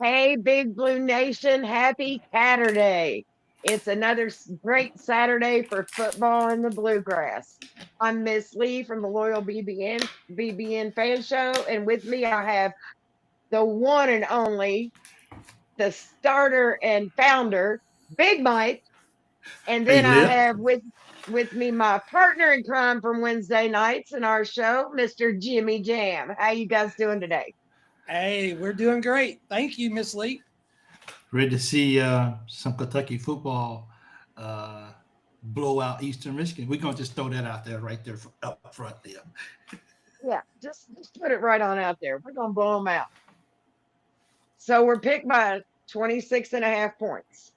Hey, Big Blue Nation, happy Saturday. It's another great Saturday for football in the bluegrass. I'm Miss Lee from the Loyal BBN Fan Show, and with me I have the one and only, the starter and founder, Big Mike, and Hey, then I Leah. have with me my partner in crime from Wednesday nights in our show, Mr. Jimmy Jam. How you guys doing today? Hey, we're doing great. Thank you, Miss Lee. Ready to see some Kentucky football uh, blow out Eastern Michigan. We're going to just throw that out there right there up front there. Yeah, just put it right on out there. We're gonna blow them out. So we're picked by 26 and a half points.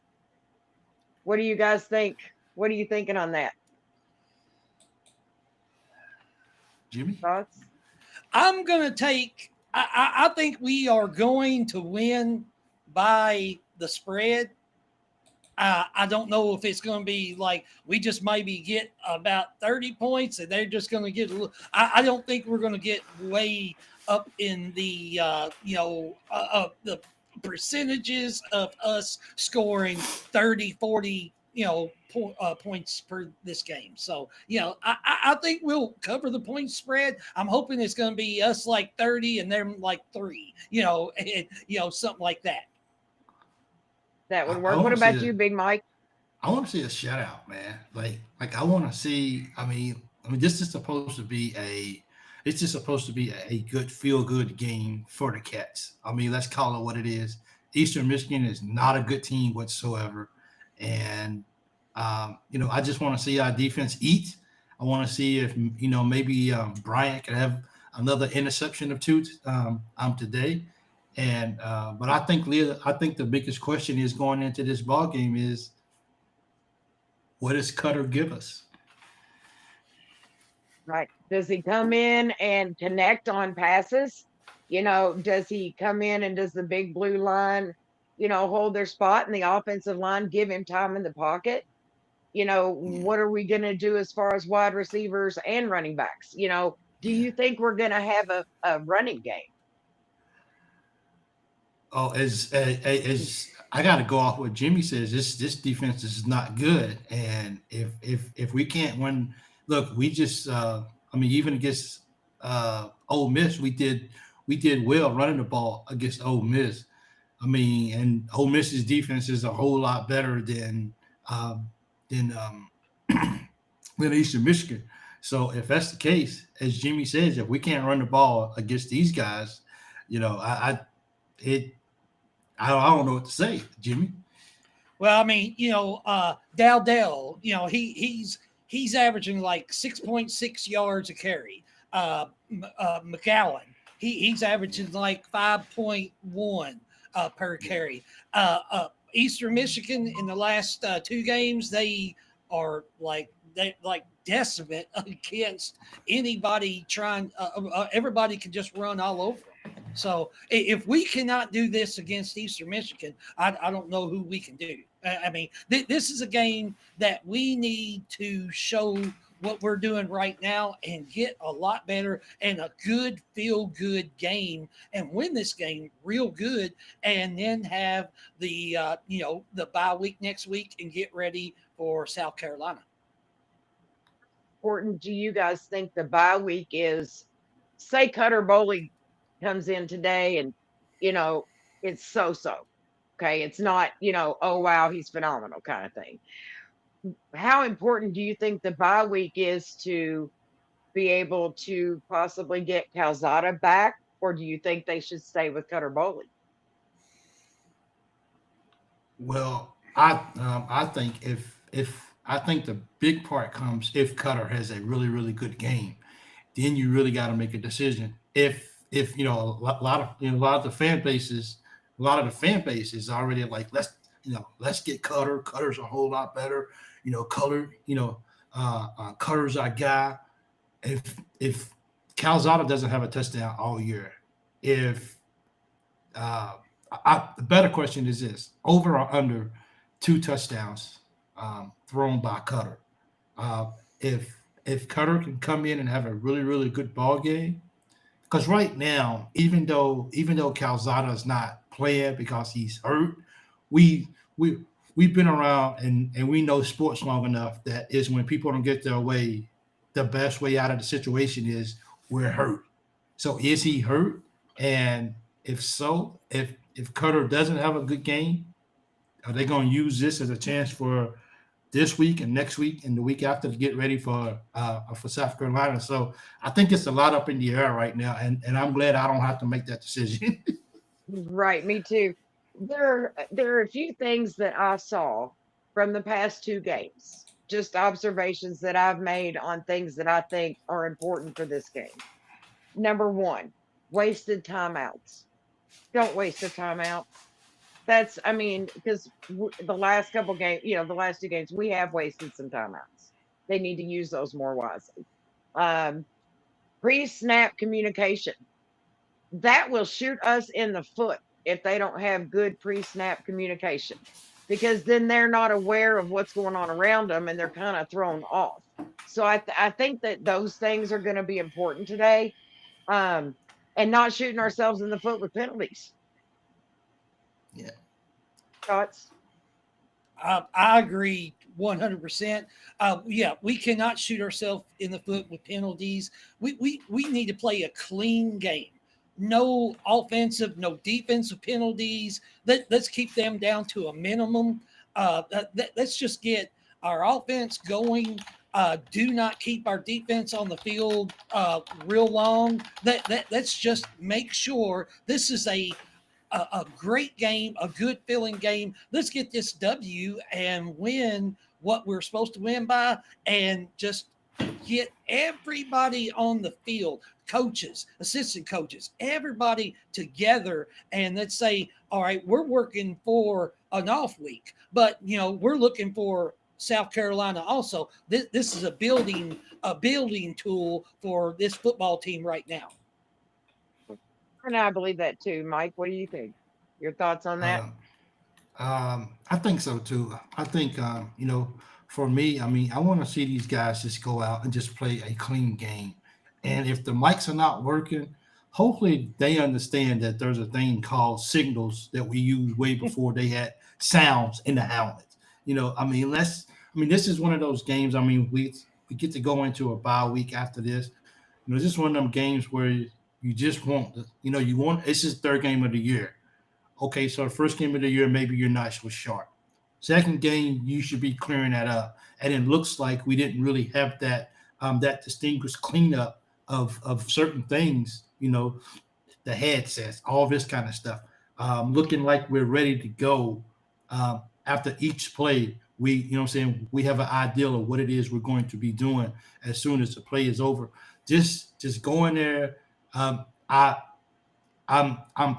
What do you guys think? What are you thinking on that? Jimmy? Thoughts? I'm going to take, I think we are going to win by the spread. I don't know if it's going to be like we just maybe get about 30 points and they're just going to get a little. I don't think we're going to get way up in the, the percentages of us scoring 30, 40, points per this game. So, I think we'll cover the point spread. I'm hoping it's going to be us like 30 and them like three, something like that. That would I work. What want to see about a, you, Big Mike? I want to see a shutout, man. Like I want to see. I mean, this is supposed to be a. It's just supposed to be a good feel good game for the Cats. I mean, let's call it what it is. Eastern Michigan is not a good team whatsoever, and I just want to see our defense eat. I want to see if maybe Bryant can have another interception or two today. And but I think Leah, I think the biggest question is going into this ball game is what does Cutter give us? Right. Does he come in and connect on passes? Does he come in and does the big blue line, hold their spot and the offensive line give him time in the pocket? Yeah. What are we going to do as far as wide receivers and running backs? Do Yeah. you think we're going to have a running game? Oh, as I got to go off what Jimmy says. This defense is not good, and if we can't win, look, we just I mean even against Ole Miss, we did well running the ball against Ole Miss. I mean, and Ole Miss's defense is a whole lot better um, than than Eastern Michigan. So if that's the case, as Jimmy says, if we can't run the ball against these guys, I it I don't know what to say, Jimmy. Well, I mean, Dowdell, he's averaging like 6.6 yards a carry. McAllen, he's averaging like 5.1 per carry. Eastern Michigan in the last two games, they like decimate against anybody trying. Everybody can just run all over them. So if we cannot do this against Eastern Michigan, I don't know who we can do. I mean, this is a game that we need to show what we're doing right now and get a lot better and a good feel good game and win this game real good and then have the bye week next week and get ready for South Carolina. Important do you guys think the bye week is? Say Cutter Bowley comes in today and, you know, it's so so. Okay. It's not, oh, wow, he's phenomenal kind of thing. How important do you think the bye week is to be able to possibly get Calzada back? Or do you think they should stay with Cutter Bowley? Well, I think if I think the big part comes if Cutter has a really good game, then you really got to make a decision. If lot of a lot of the fan base is already like let's get Cutter. Cutter's a whole lot better. Cutter's our guy. If Calzada doesn't have a touchdown all year, if uh, the better question is this: over or under two touchdowns thrown by Cutter. If Cutter can come in and have a really good ball game, because right now, even though Calzada is not playing because he's hurt, we we we've been around and we know sports long enough that is when people don't get their way, the best way out of the situation is we're hurt. So is he hurt? And if so, if Cutter doesn't have a good game, are they going to use this as a chance for this week and next week and the week after to get ready for South Carolina? So I think it's a lot up in the air right now, and I'm glad I don't have to make that decision. Right, me too. There are a few things that I saw from the past two games, just observations that I've made on things that I think are important for this game. Number one, wasted timeouts. Don't waste a timeout. That's, I mean, because the last couple games, the last two games, we have wasted some timeouts. They need to use those more wisely. Um, Pre-snap communication, that will shoot us in the foot if they don't have good pre-snap communication, because then they're not aware of what's going on around them and they're kind of thrown off. So I think that those things are going to be important today, um, and not shooting ourselves in the foot with penalties. Yeah. Thoughts? I agree 100%. Yeah, we cannot shoot ourselves in the foot with penalties. We need to play a clean game. No offensive, no defensive penalties. Let's keep them down to a minimum. Let's just get our offense going. Do not keep our defense on the field real long. Let's just make sure this is a great game, a good feeling game. Let's get this W and win what we're supposed to win by, and just get everybody on the field, coaches, assistant coaches, everybody together. And let's say, all right, we're working for an off week, but we're looking for South Carolina also. This is a building tool for this football team right now. And I believe that too. Mike, what do you think? Your thoughts on that? Uh, I think so too. I think for me, I mean, I want to see these guys just go out and just play a clean game. And if the mics are not working, hopefully they understand that there's a thing called signals that we used way before they had sounds in the helmets. I mean, this is one of those games. I mean, we get to go into a bye week after this. This is one of them games where you just want you want. It's his third game of the year. Okay, so the first game of the year, maybe your nights was sharp. Second game, you should be clearing that up. And it looks like we didn't really have that distinguished cleanup of certain things, the headsets, all this kind of stuff. Looking like we're ready to go after each play. We have an ideal of what it is we're going to be doing as soon as the play is over. Just go in there. I'm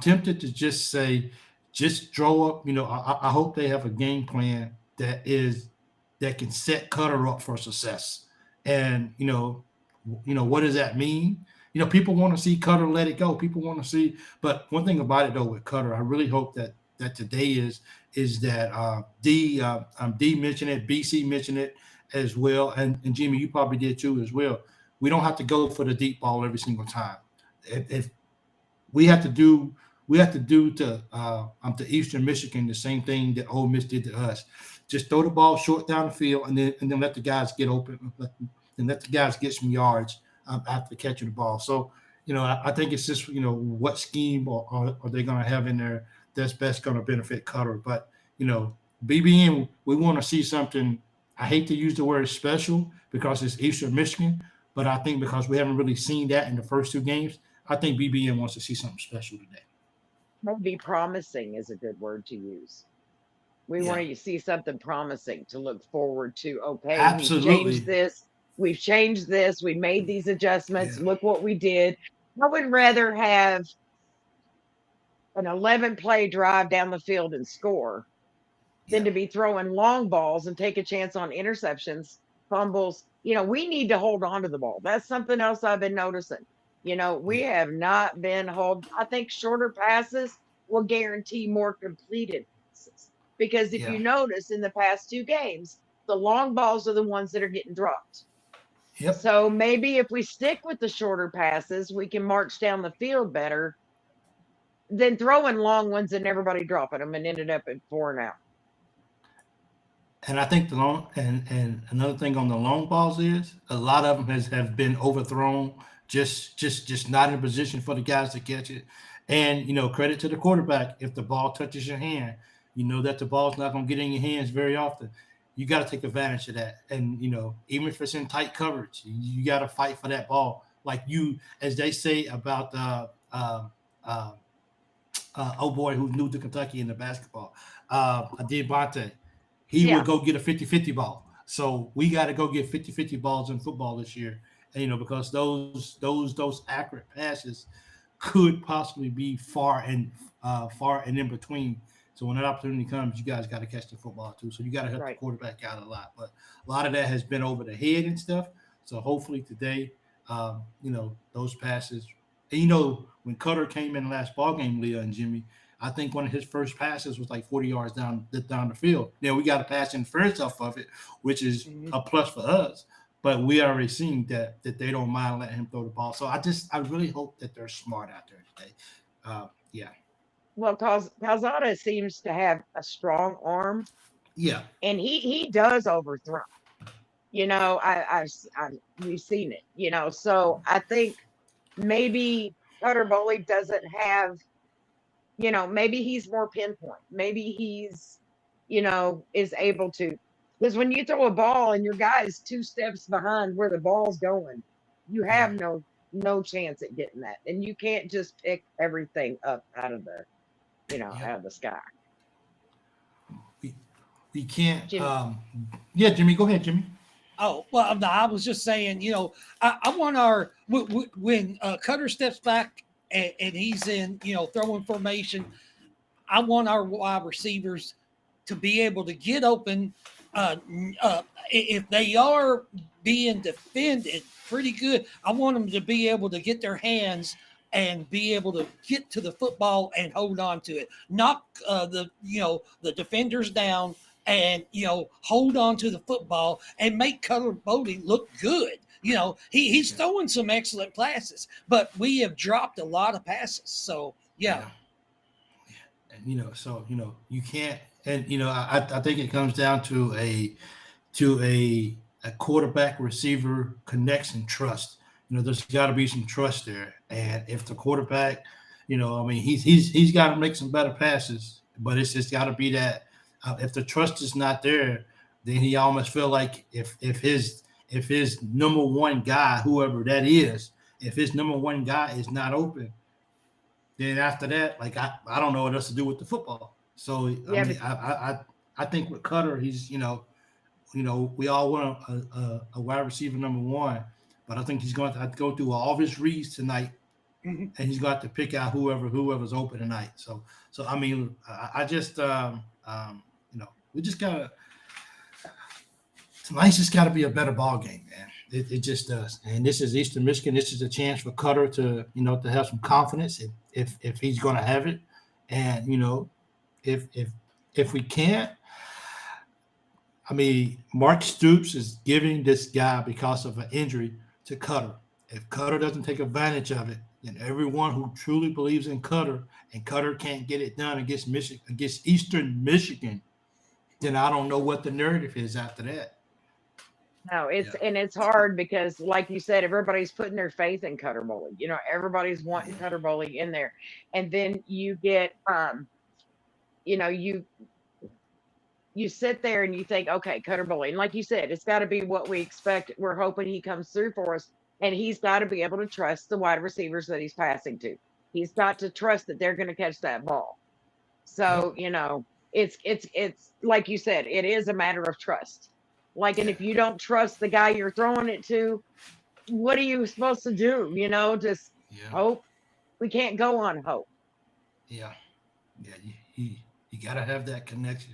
tempted to just say, just draw up. I hope they have a game plan that can set Cutter up for success. And what does that mean? People want to see Cutter let it go. People want to see. But one thing about it though with Cutter, I really hope that today is that D mentioned it, BC mentioned it as well, and Jimmy, you probably did too as well. We don't have to go for the deep ball every single time. If we have to do to Eastern Michigan the same thing that Ole Miss did to us. Just throw the ball short down the field and then let the guys get open and let the guys get some yards after catching the ball. So I think it's just what scheme are they going to have in there that's best going to benefit Cutter. But BBN, we want to see something. I hate to use the word special because it's Eastern Michigan, but I think because we haven't really seen that in the first two games, I think BBN wants to see something special today. Maybe promising is a good word to use. We want Yeah, to see something promising to look forward to. Okay, absolutely. we've changed this, we made these adjustments. Yeah, Look what we did. I would rather have an 11 play drive down the field and score than yeah, to be throwing long balls and take a chance on interceptions, fumbles. We need to hold on to the ball. That's something else I've been noticing. We yeah, have not been hold. I think shorter passes will guarantee more completed passes, because if yeah, you notice in the past two games, the long balls are the ones that are getting dropped. Yep. So maybe if we stick with the shorter passes, we can march down the field better than throwing long ones and everybody dropping them and ended up at 4 and out. And I think the long and another thing on the long balls is a lot of them have been overthrown, just not in position for the guys to catch it. And credit to the quarterback. If the ball touches your hand, you know that the ball's not going to get in your hands very often. You got to take advantage of that. And even if it's in tight coverage, you got to fight for that ball. Like as they say about uh, oh boy, who's new to Kentucky in the basketball, Devontae. He Yeah, would go get a 50-50 ball. So we got to go get 50-50 balls in football this year. And, because those accurate passes could possibly be far and in between. So when that opportunity comes, you guys got to catch the football too. So you got to help the right. quarterback out a lot. But a lot of that has been over the head and stuff. So hopefully today, those passes. And when Cutter came in the last ball game, Leah and Jimmy, I think one of his first passes was like 40 yards down the field. Now we got a pass interference off of it, which is a plus for us. But we already seen that they don't mind letting him throw the ball. So I really hope that they're smart out there today. Yeah, Well, Calzada seems to have a strong arm, yeah, and he does overthrow. We've seen it. So I think maybe Cutter Bowley doesn't have. Maybe he's more pinpoint. Maybe he's, is able to. Because when you throw a ball and your guy is 2 steps behind where the ball's going, you have no chance at getting that, and you can't just pick everything up out of the yeah. out of the sky. We, we can't. Jim, Yeah, Jimmy, go ahead, Jimmy. Oh, well, no, I was just saying, I want when Cutter steps back and he's in, throwing formation, I want our wide receivers to be able to get open. If they are being defended pretty good, I want them to be able to get their hands and be able to get to the football and hold on to it, knock the defenders down, and hold on to the football and make Cutter Bodie look good. He's throwing some excellent passes, but we have dropped a lot of passes. So yeah. And you can't. And I think it comes down to a quarterback receiver connection trust. There's got to be some trust there. And if the quarterback, he's got to make some better passes, but it's just got to be that if the trust is not there, then he almost feel like if his number one guy, whoever that is, if his number one guy is not open, then after that, like I don't know what else to do with the football. So I think with Cutter, he's we all want a wide receiver number one, but I think he's going to have to go through all of his reads tonight, and he's going to have to pick out whoever's open tonight. So I mean, I just we just gotta tonight's just got to be a better ball game, man. It just does. And this is Eastern Michigan. This is a chance for Cutter to to have some confidence if he's going to have it, and if we can't. I mean, Mark Stoops is giving this guy because of an injury to Cutter. If Cutter doesn't take advantage of it, then everyone who truly believes in Cutter and Cutter can't get it done against Eastern Michigan, then I don't know what the narrative is after that. No, it's hard because, like you said, everybody's putting their faith in Cutter Bowley. Everybody's wanting Cutter Bowley in there, and then you get, you sit there and you think, okay, Cutter Bowley, and like you said, it's got to be what we expect. We're hoping he comes through for us, and he's got to be able to trust the wide receivers that he's passing to. He's got to trust that they're going to catch that ball. So it's like you said, it is a matter of trust. Like, and if you don't trust the guy you're throwing it to, what are you supposed to do? Just hope. We can't go on hope. Yeah. You got to have that connection.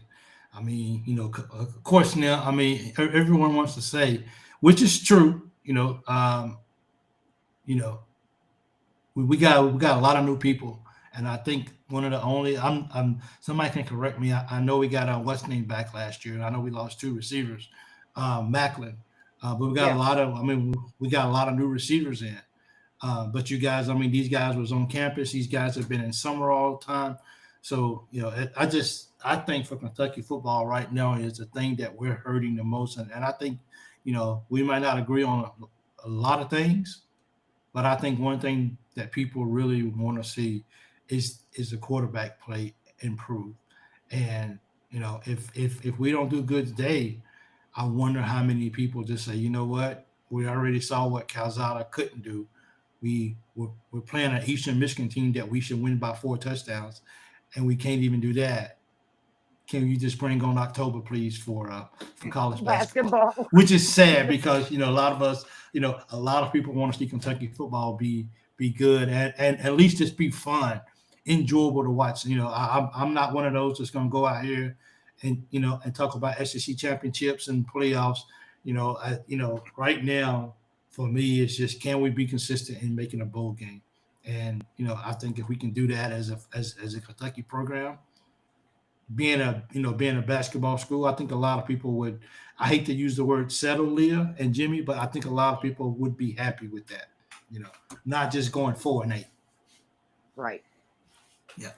I mean, of course now, I mean, everyone wants to say, which is true, we got a lot of new people. And I think one of the only, somebody can correct me. I know we got what's name back last year, and I know we lost 2 receivers, Macklin. But we got a Yeah. lot of, I mean, we got a lot of new receivers in. But you guys, I mean, these guys was on campus. These guys have been in summer all the time. So, you know, I think for Kentucky football right now is the thing that we're hurting the most. And I think, you know, we might not agree on a lot of things, but I think one thing that people really want to see is the quarterback play improve. And, you know, if we don't do good today, I wonder how many people just say, you know what, we already saw what Calzada couldn't do. We're playing an Eastern Michigan team that we should win by 4 touchdowns, and we can't even do that. Can you just bring on October, please, for college basketball? Basketball. Which is sad because, you know, a lot of us, you know, a lot of people want to see Kentucky football be good and at least just be fun, enjoyable to watch. You know, I'm not one of those that's going to go out here and, you know, and talk about SEC championships and playoffs. You know, right now for me it's just, can we be consistent in making a bowl game? And, you know, I think if we can do that as a Kentucky program, being a basketball school, I think a lot of people would. I hate to use the word settle, Leah and Jimmy, but I think a lot of people would be happy with that. You know, not just going 4-8. Right. Yeah.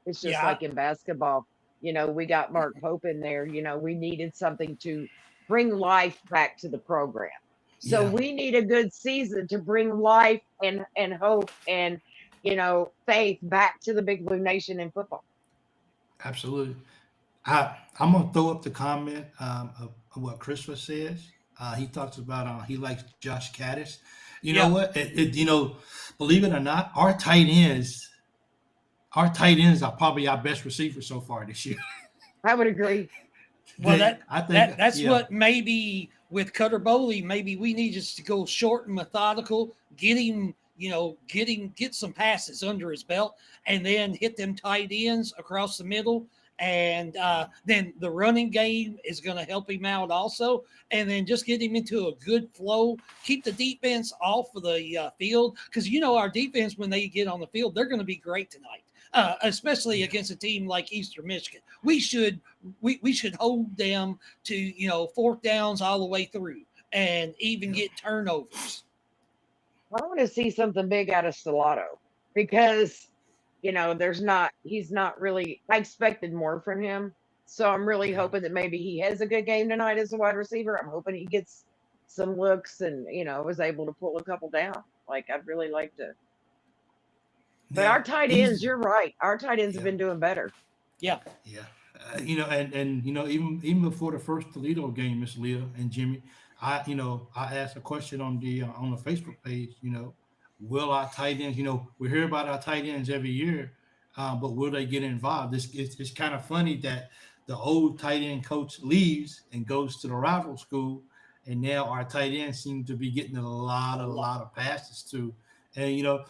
It's just Yeah, like in basketball. You know, we got Mark Pope in there. You know, we needed something to bring life back to the program. So Yeah, we need a good season to bring life and hope and, you know, faith back to the Big Blue Nation in football. absolutely. I'm gonna throw up the comment of what Christopher says. He talks about he likes Josh Caddis. You know yeah. what? You know, believe it or not, our tight ends are probably our best receivers so far this year. I would agree. Well, I think, that's yeah, what maybe with Cutter Bowley, maybe we need just to go short and methodical, get him, get some passes under his belt, and then hit them tight ends across the middle. And then the running game is going to help him out also. And then just get him into a good flow, keep the defense off of the field. Because, our defense, when they get on the field, they're going to be great tonight. Especially yeah, against a team like Eastern Michigan, we should hold them to fourth downs all the way through, and even yeah, get turnovers. I want to see something big out of Stellato because, he's not really, I expected more from him. So I'm really yeah. hoping that maybe he has a good game tonight as a wide receiver. I'm hoping he gets some looks and, was able to pull a couple down. Like, I'd really like to. But Yeah, our tight ends, he's you're right. Our tight ends have yeah, been doing better. Yeah, yeah. And even before the first Toledo game, Miss Leah and Jimmy, I asked a question on the Facebook page. Will our tight ends? We hear about our tight ends every year, but will they get involved? It's kind of funny that the old tight end coach leaves and goes to the rival school, and now our tight ends seem to be getting a lot of passes too. And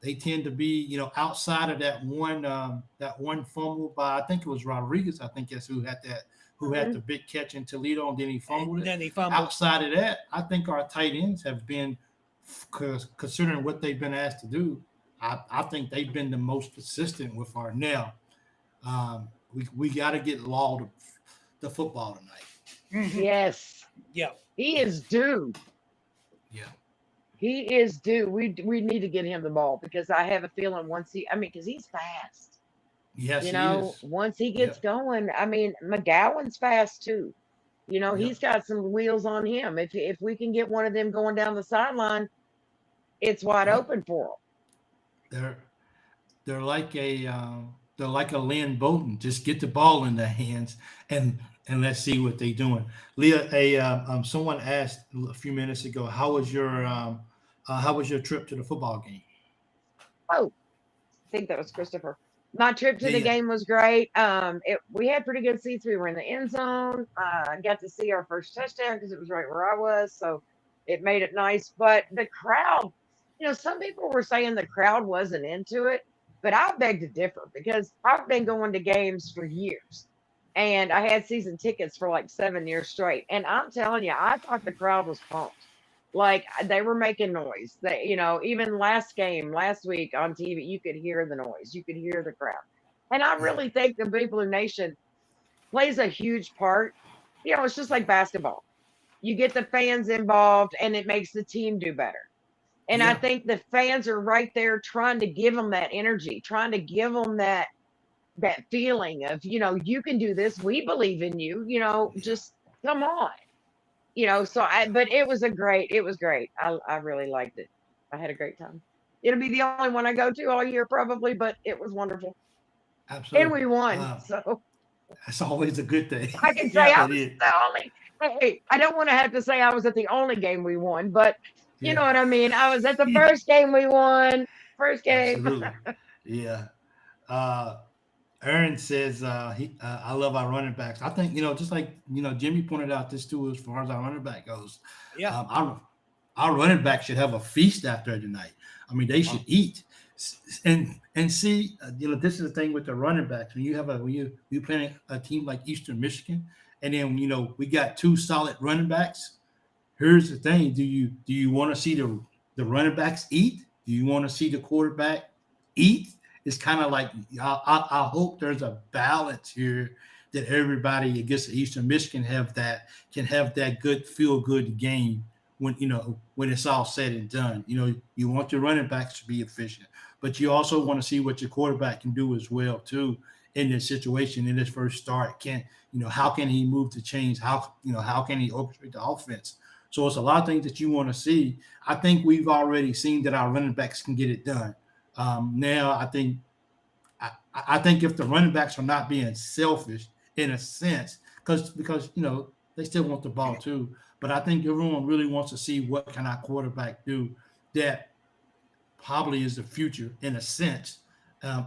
they tend to be, outside of that one fumble by, I think it was Rodriguez. I think that's who had the Hmm. big catch in Toledo and then he and fumbled it. then he fumbled. Outside of that, I think our tight ends have been, considering what they've been asked to do, I think they've been the most consistent with our now. We got to get Law the football tonight. Hmm. Yes, Yeah, he Yeah, is due. yeah, He is due. We need to get him the ball because I have a feeling because he's fast. yes, he is. Once he Yeah, gets going, McGowan's fast too. yeah. He's got some wheels on him. If we can get one of them going down the sideline, it's wide Yep. open for They're they're like a Lynn Bowden. Just get the ball in their hands and let's see what they're doing. Leah, someone asked a few minutes ago, how was your trip to the football game? them. Oh, I think that was Christopher. My trip to Yeah, the yeah, game was great. We had pretty good seats. We were in the end zone. I got to see our first touchdown because it was right where I was, so it made it nice. But the crowd, some people were saying the crowd wasn't into it, but I beg to differ because I've been going to games for years, and I had season tickets for like 7 years straight. And I'm telling you, I thought the crowd was pumped. Like they were making noise. Even last week on TV, you could hear the noise. You could hear the crowd. And I yeah, really think the Big Blue Nation plays a huge part it's just like basketball. You get the fans involved and it makes the team do better. And I Yeah. think the fans are right there trying to give them that energy, trying to give them that feeling of, you can do this. We believe in you, Yeah. just come on. But it was great. I really liked it. I had a great time. It'll be the only one I go to all year probably, but it was wonderful. And Absolutely. we won. So That's always a good thing. I can say Yeah, I it was is. the only. Hey, I don't want to have to say I was at the only game we won, but you know Yeah. what I mean. I was at the first game we won. First game. Absolutely. Yeah. Uh, Aaron says I love our running backs. I think just like Jimmy pointed out this too as far as our running back goes. Yeah. Our running back should have a feast after tonight. I mean, they should eat and see. This is the thing with the running backs. When you playing a team like Eastern Michigan, and then we got two solid running backs. Here's the thing: do you want to see the running backs eat? Do you want to see the quarterback eat? It's kind of like I hope there's a balance here that everybody against Eastern Michigan can have that good feel good game when it's all said and done. You want your running backs to be efficient, but you also want to see what your quarterback can do as well too in this situation in this first start. How can he move the chains? How can he orchestrate the offense? So it's a lot of things that you want to see. I think we've already seen that our running backs can get it done. Now I think if the running backs are not being selfish in a sense, because they still want the ball too, but I think everyone really wants to see what can our quarterback do that probably is the future in a sense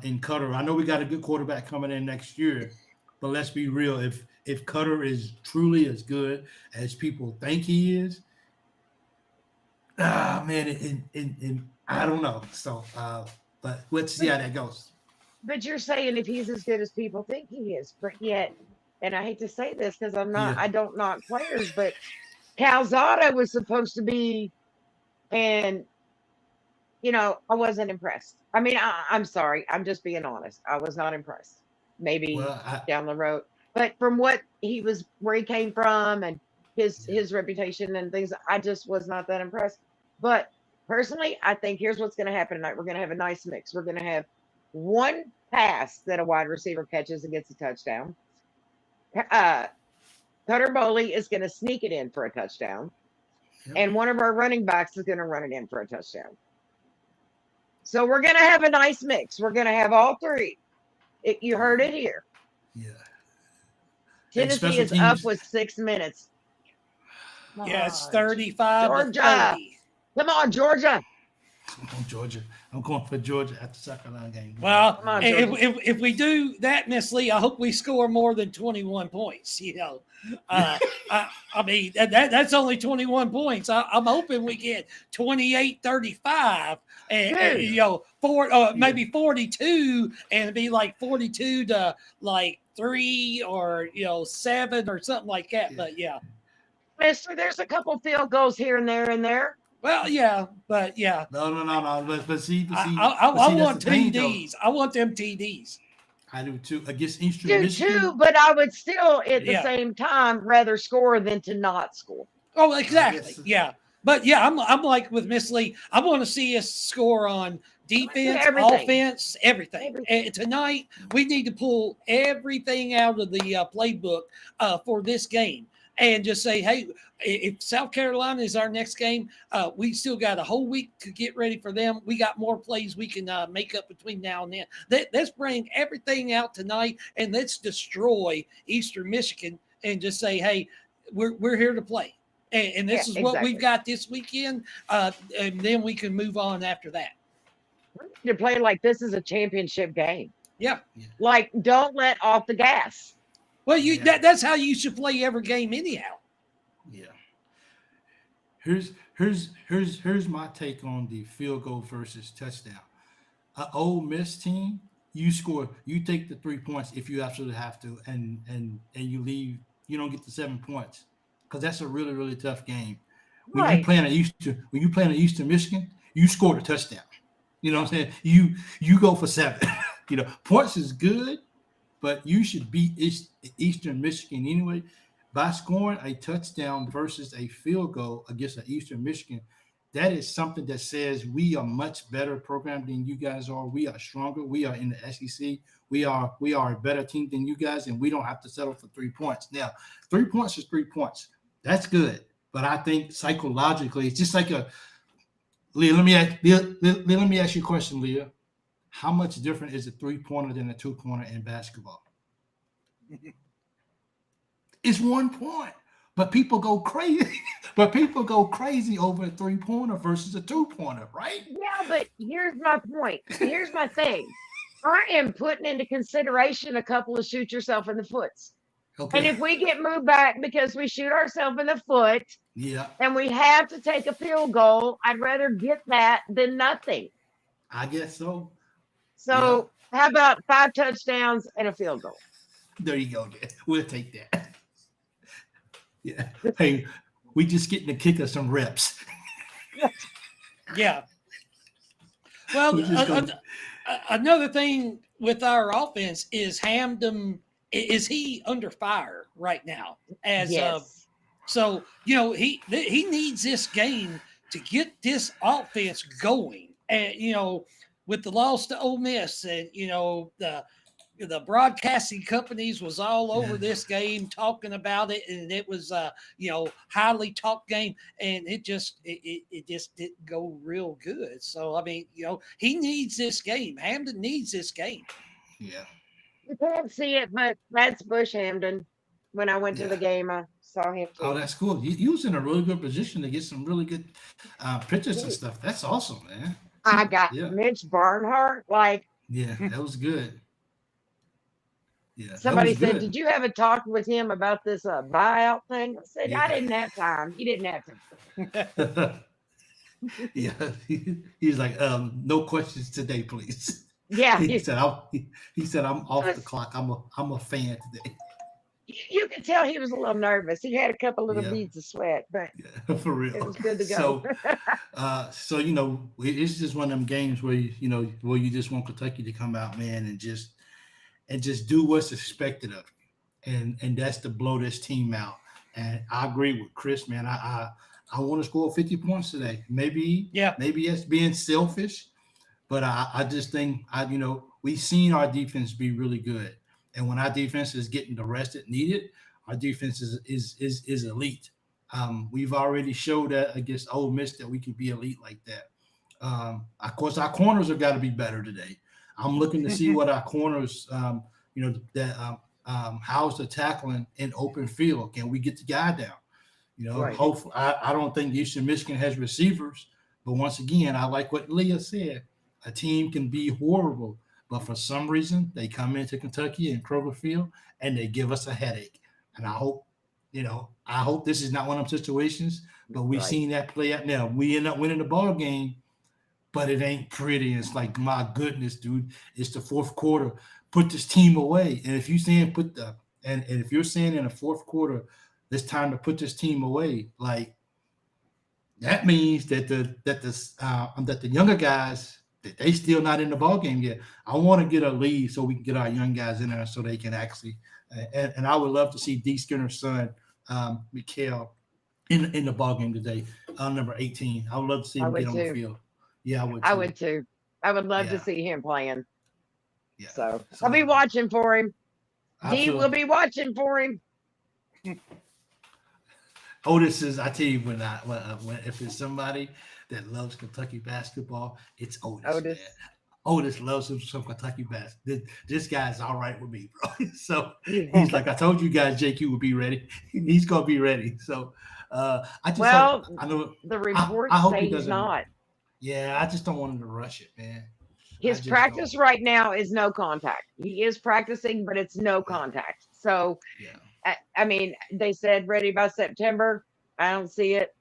in Cutter. I know we got a good quarterback coming in next year, but let's be real. If Cutter is truly as good as people think he is, man, and I don't know. So, but let's see how that goes. But you're saying if he's as good as people think he is, but yet, and I hate to say this because Yeah, I don't knock players, but Calzada was supposed to be, and I wasn't impressed. I mean, I'm sorry, I'm just being honest. I was not impressed. Maybe well, down the road, but from where he came from, and his reputation and things, I just was not that impressed. But personally, I think here's what's going to happen tonight. We're going to have a nice mix. We're going to have one pass that a wide receiver catches and gets a touchdown. Uh, Cutter Bowley is going to sneak it in for a touchdown, yep, and one of our running backs is going to run it in for a touchdown. So we're going to have a nice mix. We're going to have all three. You heard it here. yeah. And Tennessee special is up teams. with 6 minutes. Come Yeah, it's on, 35 to Georgia. 30. Come on, Georgia. I'm going Georgia. I'm going for Georgia at the South Carolina game. Well, Come on, if we do that, Miss Lee, I hope we score more than 21 points. I mean, that's only 21 points. I'm hoping we get 28, 35, and maybe 42, and be like 42 to like 3 or 7 or something like that. Yeah. But yeah. Mister, there's a couple field goals here and there and there. Well, yeah, but yeah. No. But see, I want that's the thing, though. TDs. I want them TDs. I do too against Eastern Do Michigan. too, but I would still at the Yeah. same time rather score than to not score. Oh, exactly. guess- Yeah. But yeah, I'm like with Miss Lee. I want to see us score on defense, Everything. offense, everything. And tonight, we need to pull everything out of the playbook for this game and just say, hey, if South Carolina is our next game, we still got a whole week to get ready for them. We got more plays we can make up between now and then. Let's bring everything out tonight and let's destroy Eastern Michigan and just say, hey, we're here to play. And this is what we've got this weekend, and then we can move on after that. We need to play like this is a championship game. Yeah. Like, don't let off the gas. Well, that's how you should play every game anyhow. Yeah. Here's my take on the field goal versus touchdown. An Ole Miss team, you take the 3 points if you absolutely have to, and you leave. You don't get the 7 points because that's a really, really tough game. When you playing at Eastern Michigan, you scored a touchdown. You know what I'm saying? You go for 7. Points is good, but you should beat Eastern Michigan anyway. by scoring a touchdown versus a field goal against an Eastern Michigan, that is something that says we are much better program than you guys are. We are stronger. We are in the SEC. We are a better team than you guys, and we don't have to settle for 3 points. Now, 3 points is 3 points. That's good. But I think psychologically, it's just like a Leah. Let me ask you a question, Leah. How much different is a 3-pointer than a 2-pointer in basketball? It's 1 point. But people go crazy. But people go crazy over a 3-pointer versus a 2-pointer, right? Yeah, but here's my point. Here's my thing. I am putting into consideration a couple of shoot yourself in the foots. Okay. And if we get moved back because we shoot ourselves in the foot Yeah, and we have to take a field goal, I'd rather get that than nothing. I guess so. So how about 5 touchdowns and a field goal? There you go. We'll take that. Yeah. Hey, we just getting the kick of some reps. Yeah. Well, another thing with our offense is Hamden. Is he under fire right now? Yes. So he needs this game to get this offense going, and with the loss to Ole Miss, and the broadcasting companies was all over this game talking about it, and it was highly talked game, and it just didn't go real good. So I mean, he needs this game. Hamden needs this game. Yeah. You can't see it, but that's Bush Hamden. When I went to the game, I saw him too. Oh, that's cool. You was in a really good position to get some really good pictures and stuff. That's awesome, man. I got Mitch Barnhart. Yeah, that was good. Yeah. Somebody said, "Did you have a talk with him about this buyout thing?" I said, "I didn't have time. He didn't have time." Yeah, he's like, no questions today, please. Yeah, he said, I'm off the clock. I'm a fan today. You could tell he was a little nervous. He had a couple little beads of sweat, but for real, it was good to go. So it's just one of them games where you just want Kentucky to come out, man, and just do what's expected of you, and that's to blow this team out. And I agree with Chris, man. I want to score 50 points today. Maybe it's being selfish, but I just think we've seen our defense be really good. And when our defense is getting the rest it needed, our defense is elite. We've already showed that against Ole Miss that we can be elite like that. Of course, our corners have got to be better today. I'm looking to see what our corners, how's the tackling in open field? Can we get the guy down? Right. Hopefully, I don't think Eastern Michigan has receivers, but once again, I like what Leah said. A team can be horrible, but for some reason, they come into Kentucky and Kroger Field and they give us a headache. And I hope this is not one of them situations, but we've seen that play out. Now, we end up winning the ball game, but it ain't pretty. It's like, my goodness, dude, it's the fourth quarter. Put this team away. And if you're saying if you're saying in the fourth quarter, it's time to put this team away, like that means that the younger guys, they still not in the ball game yet. I want to get a lead so we can get our young guys in there so they can actually. And I would love to see D. Skinner's son, Mikhail, in the ball game today. Number 18. I would love to see him get on the field. Yeah, I would. I would too. I would love to see him playing. Yeah. So I'll be watching for him. D will be watching for him. Otis is. I tell you, when if it's somebody that loves Kentucky basketball, it's Otis. Man. Otis loves some Kentucky basketball. This guy's all right with me, bro. So he's like, I told you guys, JQ would be ready. He's gonna be ready. So I know the report say he's not. Yeah, I just don't want him to rush it, man. His practice right now is no contact. He is practicing, but it's no contact. So, I mean, they said ready by September. I don't see it.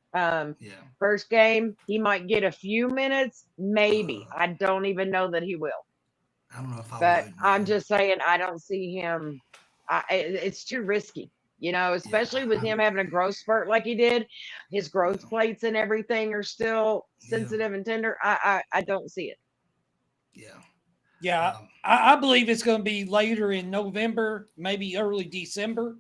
First game, he might get a few minutes, maybe. I don't even know that he will. I don't know if I But I'm just saying, I don't see him. It's too risky, especially with him having a growth spurt like he did. His growth plates and everything are still sensitive and tender. I don't see it. Yeah, I believe it's going to be later in November, maybe early December.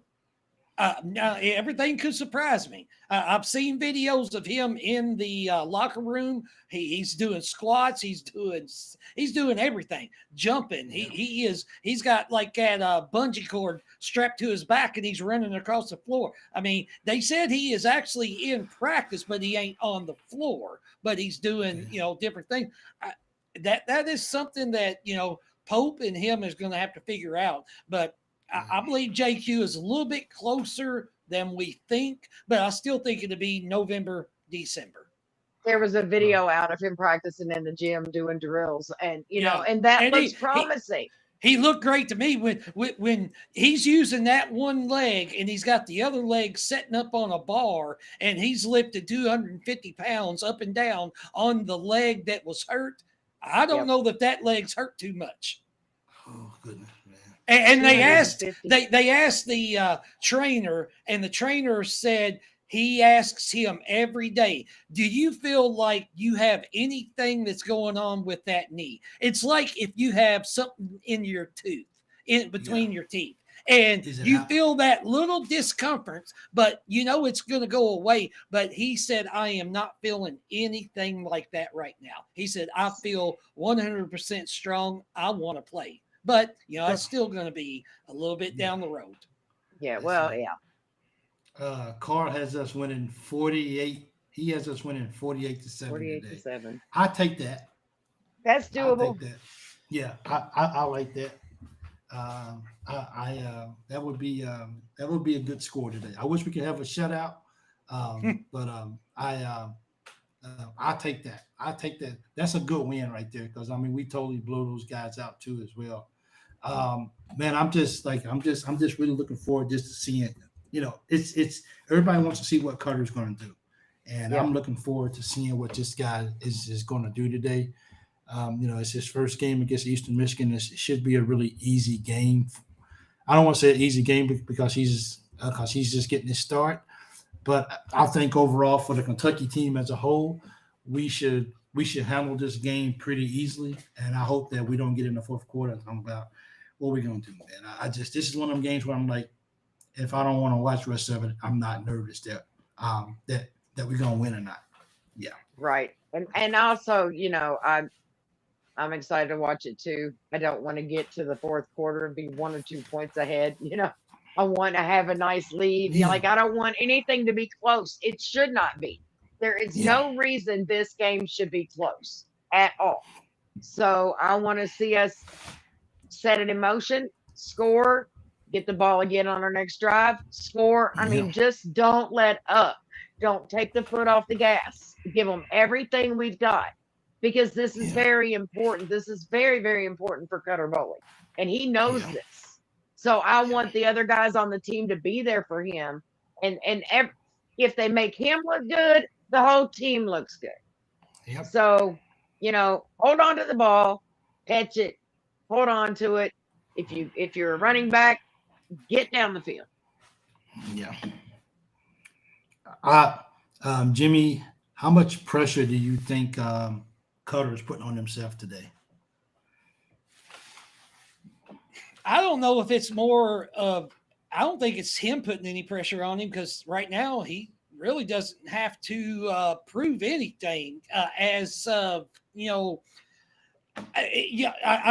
Now everything could surprise me. I've seen videos of him in the locker room. He's doing squats. He's doing everything, jumping. He's got like that bungee cord strapped to his back, and he's running across the floor. I mean, they said he is actually in practice, but he ain't on the floor. But he's doing different things. That is something that Pope and him is going to have to figure out. But I believe JQ is a little bit closer than we think, but I still think it'll be November, December. There was a video out of him practicing in the gym doing drills, and Yeah. and that And looks promising. He looked great to me when he's using that one leg and he's got the other leg setting up on a bar and he's lifted 250 pounds up and down on the leg that was hurt. I don't know that leg's hurt too much. Oh goodness, man! And they asked 250. they asked the trainer, and the trainer said he asks him every day, "Do you feel like you have anything that's going on with that knee?" It's like if you have something in your tooth, in between your teeth, and you feel that little discomfort, but it's going to go away. But he said, "I am not feeling anything like that right now." He said, "I feel 100% strong. I want to play." But it's still going to be a little bit down the road. Yeah, well, yeah. Carr has us winning 48. He has us winning 48-7 48 today. to 7. I take that. That's I'll doable. take that. Yeah, I like that. That would be a good score today. I wish we could have a shutout, but I take that. I take that. That's a good win right there because we totally blow those guys out too as well. Man, I'm just really looking forward just to seeing. It's everybody wants to see what Carter's going to do, and I'm looking forward to seeing what this guy is going to do today. It's his first game against Eastern Michigan. It should be a really easy game. I don't want to say an easy game because he's just getting his start, but I think overall for the Kentucky team as a whole, we should handle this game pretty easily. And I hope that we don't get in the fourth quarter and talk about what we're going to do. Man, this is one of them games where I'm like, if I don't want to watch the rest of it, I'm not nervous that we're going to win or not. Yeah. Right. And also, I'm excited to watch it too. I don't want to get to the fourth quarter and be 1 or 2 points ahead. I want to have a nice lead. Yeah. I don't want anything to be close. It should not be. There is no reason this game should be close at all. So I want to see us set it in motion, score, get the ball again on our next drive, score. I mean, just don't let up. Don't take the foot off the gas. Give them everything we've got because this is very important. This is very, very important for Cutter Bowling, and he knows this. So I want the other guys on the team to be there for him, and if they make him look good, the whole team looks good. Yep. So, hold on to the ball, catch it, hold on to it. If you're a running back, get down the field. Yeah. Jimmy, how much pressure do you think Cutter is putting on himself today? I don't know if it's more of. I don't think it's him putting any pressure on him because right now he really doesn't have to prove anything. I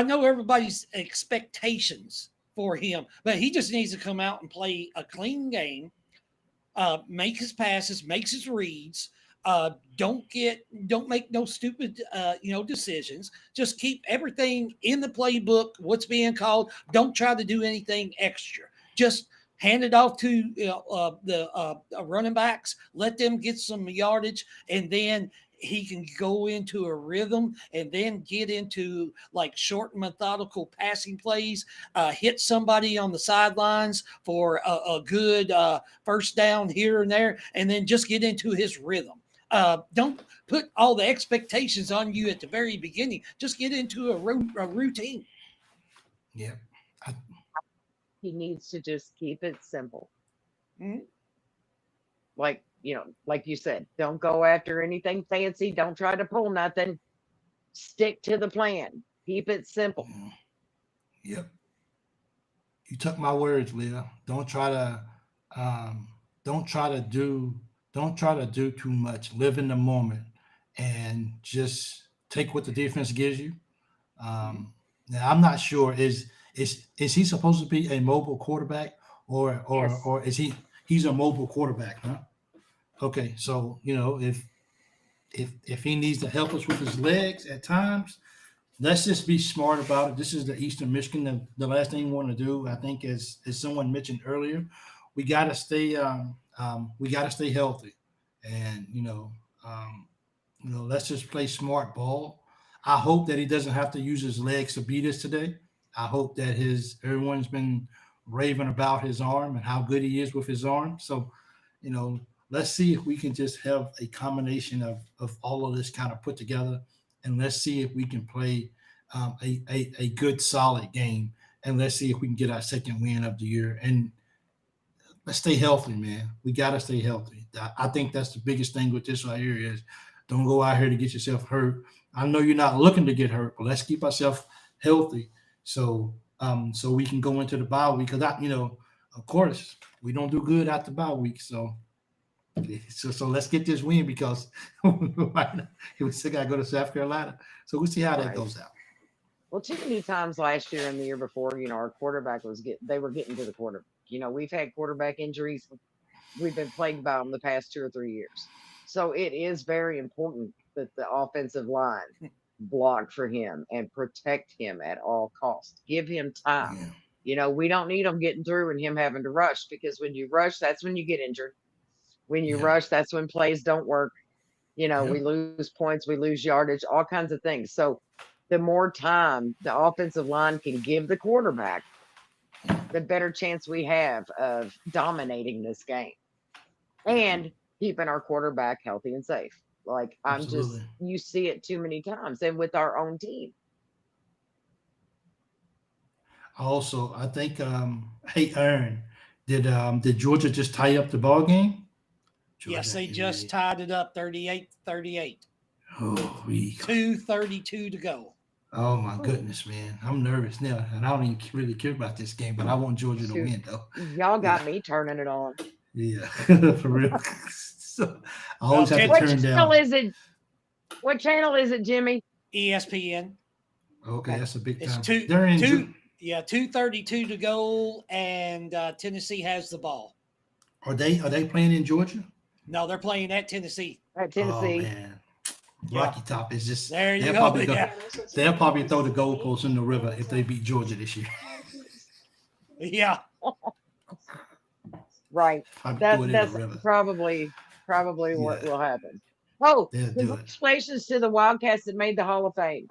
know everybody's expectations for him, but he just needs to come out and play a clean game, make his passes, makes his reads. Don't make no stupid decisions. Just keep everything in the playbook, what's being called. Don't try to do anything extra. Just hand it off to the running backs, let them get some yardage, and then he can go into a rhythm and then get into like short methodical passing plays, hit somebody on the sidelines for a good first down here and there, and then just get into his rhythm. Don't put all the expectations on you at the very beginning. Just get into a routine. Yeah. He needs to just keep it simple. Mm-hmm. Like you said, don't go after anything fancy. Don't try to pull nothing. Stick to the plan. Keep it simple. Yep. You took my words, Leah. Don't try to um, don't try to do too much. Live in the moment and just take what the defense gives you. Mhm. Now I'm not sure is he supposed to be a mobile quarterback Yes. or is he's a mobile quarterback, huh? Okay, so if he needs to help us with his legs at times, let's just be smart about it. This is the Eastern Michigan. The last thing we want to do, I think, as someone mentioned earlier, we got to stay healthy, and let's just play smart ball. I hope that he doesn't have to use his legs to beat us today. I hope that his everyone's been raving about his arm and how good he is with his arm. So, you know, let's see if we can just have a combination of all of this kind of put together, and let's see if we can play a good solid game, and let's see if we can get our second win of the year. And let's stay healthy, man. We got to stay healthy. I think that's the biggest thing with this right here is don't go out here to get yourself hurt. I know you're not looking to get hurt, but let's keep ourselves healthy so we can go into the bye week. Because of course, we don't do good at the bye week. So let's get this win because we still got to go to South Carolina. So we'll see how that Right. goes out. Well, too many times last year and the year before, our quarterback they were getting to the quarter. We've had quarterback injuries. We've been plagued by them the past 2 or 3 years. So it is very important that the offensive line block for him and protect him at all costs. Give him time. Yeah, We don't need him getting through and him having to rush because when you rush, that's when you get injured. When you yeah, rush, that's when plays don't work. yeah, We lose points, we lose yardage, all kinds of things. So the more time the offensive line can give the quarterback, the better chance we have of dominating this game yeah. and keeping our quarterback healthy and safe. Like Absolutely. you see it too many times, and with our own team. Also, I think hey Aaron, did Georgia just tie up the ball game? Yes, Georgia, they just tied it up 38-38 with oh, we 2:32 to go. oh my goodness, man. I'm nervous now, and I don't even really care about this game, but I want Georgia to Shoot, win though. y'all Yeah, got me turning it on. yeah, for real. So I Well, always have to What turn channel down. is it? What channel is it, Jimmy? ESPN. Okay, Okay. that's a big It's time. two They're in. two yeah 2:32 to go, and Tennessee has the ball. Are they playing in Georgia? No, they're playing at Tennessee. At Oh Tennessee. man, Yeah, Rocky Top is just there you they'll go. probably go. Yeah, They'll probably throw the goalposts in the river if they beat Georgia this year. yeah. Right. Probably throw That it in the that's river. probably what Yeah, will happen. Oh, they'll do it. congratulations to the Wildcats that made the Hall of Fame.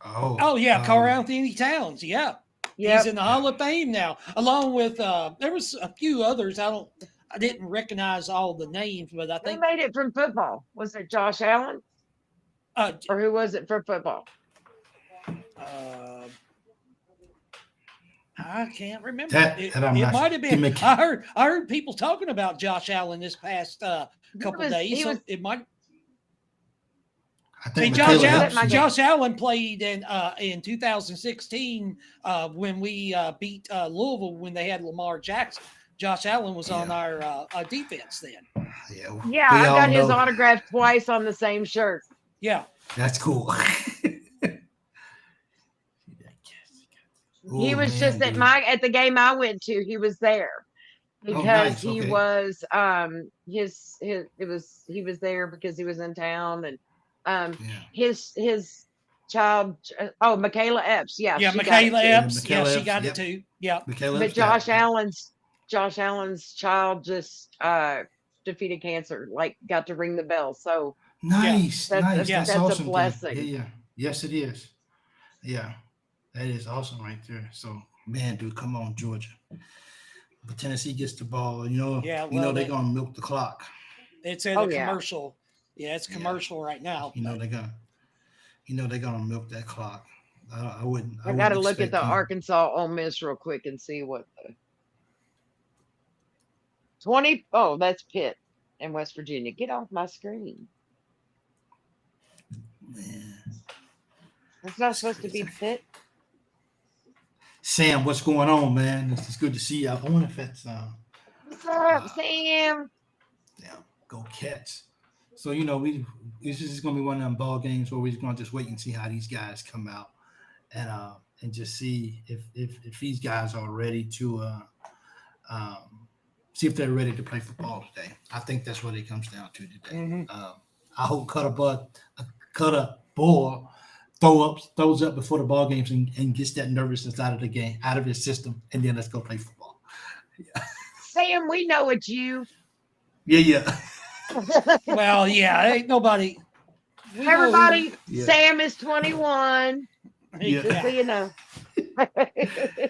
Oh, Oh yeah, Carl Anthony Towns. Yeah, he's Yep. in the yeah. Hall of Fame now, along with there was a few others. I didn't recognize all the names, but I Who think made it from football? Was it Josh Allen uh, or who was it from football? uh, I can't remember. That I'm It not sure. might have Give been. me. I heard people talking about Josh Allen this past He couple was days, he was so it might. I See, think he Josh Michaela was Allen. at my Epps. game. Josh Allen played in 2016 when we beat Louisville when they had Lamar Jackson. Josh Allen was on Yeah, our defense then. yeah. Yeah, We I all got his know autograph twice on the same shirt. Yeah, that's cool. He Oh was just man, at dude. the game I went to. He was there Oh, because nice. he Okay. was he was there because he was in town and um Yeah. his child Michaela Epps, yeah, yeah. she got it Michaela too. Yeah, Epps. Yeah, Michaela she Epps. got it Yep. too. Yeah. Michaela But Epps got it. Yep. Josh Allen's child just defeated cancer, like got to ring the bell. So Yeah. Nice, nice. That's Yes. that's a awesome, dude. Yeah, blessing. yeah. Yes, it is. Yeah, that is awesome right there. So, man, dude, come on, Georgia. But Tennessee gets the ball. Yeah. They're gonna milk the clock. It's at a Oh yeah. commercial. Yeah, it's Yeah, commercial right now. you know But they're gonna, they're gonna milk that clock. I I wouldn't gotta look at expect the them. Arkansas Ole Miss real quick and see what the 20. Oh, that's Pitt in West Virginia. Get off my screen. Man, It's not that's supposed to crazy. be Pitt. Sam, what's going on, man? It's good to see you. I wonder if that's What's up, Sam? Yeah, go Cats. So this is going to be one of them ball games where we're going to just wait and see how these guys come out, and just see if these guys are ready to see if they're ready to play football today. I think that's what it comes down to today. I hope Cutter Ball throws up before the ball games and gets that nervousness out of the game, out of his system, and then let's go play football. Yeah. Sam, we know it's you. Yeah. Well, yeah, ain't nobody. Everybody, Yeah. Sam is 21. Yeah. Just so you know.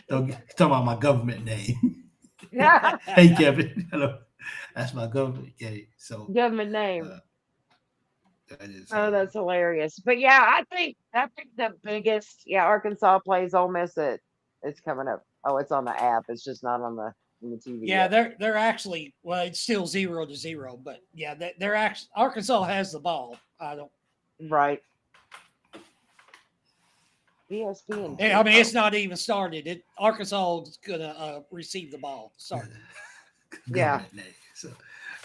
Don't talk about my government name. Hey, Kevin. Hello. That's my government name. So Government name. that is. That's hilarious. But yeah, I think the biggest, Arkansas plays Ole Miss. It's coming up. Oh, it's on the app. It's just not on the TV. Yeah, yet. they're actually, well, it's still 0-0, but yeah, they're actually, Arkansas has the ball. I don't. Right. ESPN. I mean, it's not even started. Arkansas is gonna receive the ball. Sorry. Yeah. Name, so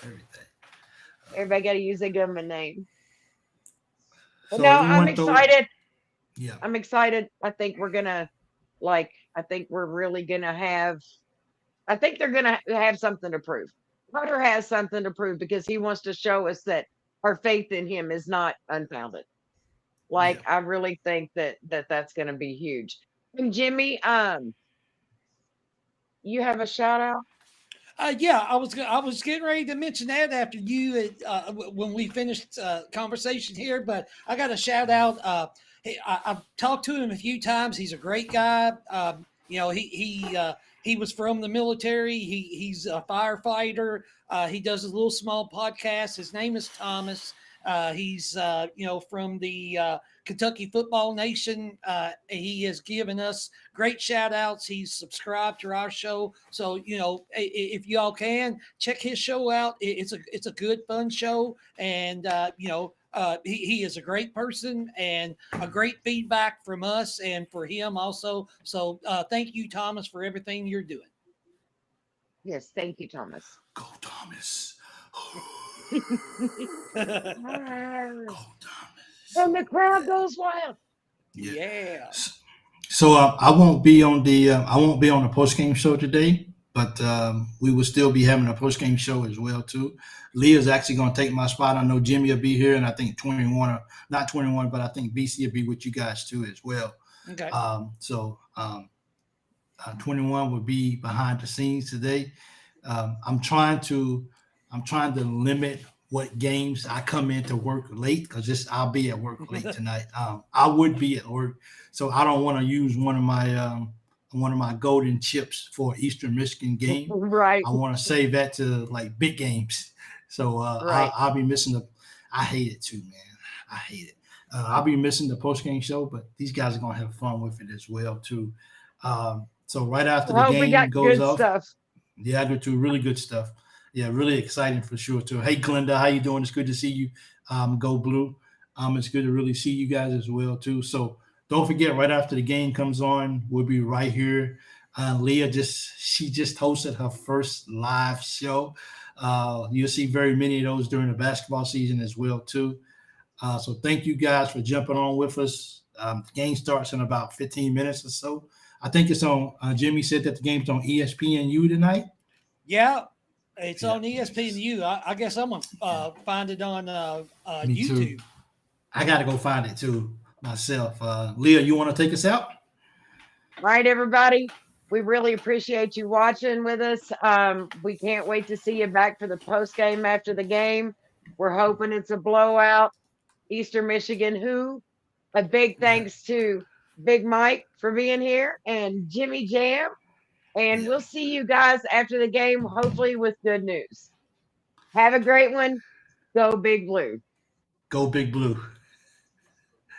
everything. Everybody got to use their government name. But So no, I'm excited. Yeah. I'm excited. I think we're gonna I think we're really gonna have. I think they're gonna have something to prove. Carter has something to prove because he wants to show us that our faith in him is not unfounded. I really think that's gonna be huge. And Jimmy, you have a shout out? Yeah, I was getting ready to mention that after you when we finished conversation here, but I got a shout out. I've talked to him a few times. He's a great guy. He was from the military. He's a firefighter. He does a little small podcast. His name is Thomas. He's from the Kentucky Football Nation. He has given us great shout outs. He's subscribed to our show. So, if y'all can check his show out, it's a good, fun show. And, he is a great person and a great feedback from us and for him also. So thank you, Thomas, for everything you're doing. Yes, thank you, Thomas. Go Thomas. And Go Thomas. the crowd goes wild. Yeah. So I won't be on the post game show today, but we will still be having a post game show as well too. Leah's actually going to take my spot. I know Jimmy will be here, and I think 21 or not 21, but I think BC will be with you guys too as well. Okay. 21 will be behind the scenes today. I'm trying to limit what games I come in to work late because I'll be at work late tonight. I would be at work, so I don't want to use one of my golden chips for Eastern Michigan game. Right. I want to save that to big games. So I'll be missing I hate it too, man. I hate it. I'll be missing the post game show, but these guys are gonna have fun with it as well too. So right after the game goes off, stuff. Yeah, I do too. Really good stuff. Yeah, really exciting for sure too. Hey, Glenda, how you doing? It's good to see you. Go Blue. It's good to really see you guys as well too. So don't forget, right after the game comes on, we'll be right here. Leah she just hosted her first live show. You'll see very many of those during the basketball season as well too. So thank you guys for jumping on with us. The game starts in about 15 minutes or so. I think it's on. Jimmy said that the game's on ESPNU tonight. Yeah, it's on ESPNU. I guess I'm gonna find it on YouTube. Too. I got to go find it too myself. Leah, you want to take us out? All right, everybody. We really appreciate you watching with us. We can't wait to see you back for the post game after the game. We're hoping it's a blowout. Eastern Michigan, a big thanks to Big Mike for being here and Jimmy Jam. And we'll see you guys after the game, hopefully with good news. Have a great one. Go Big Blue. Go Big Blue.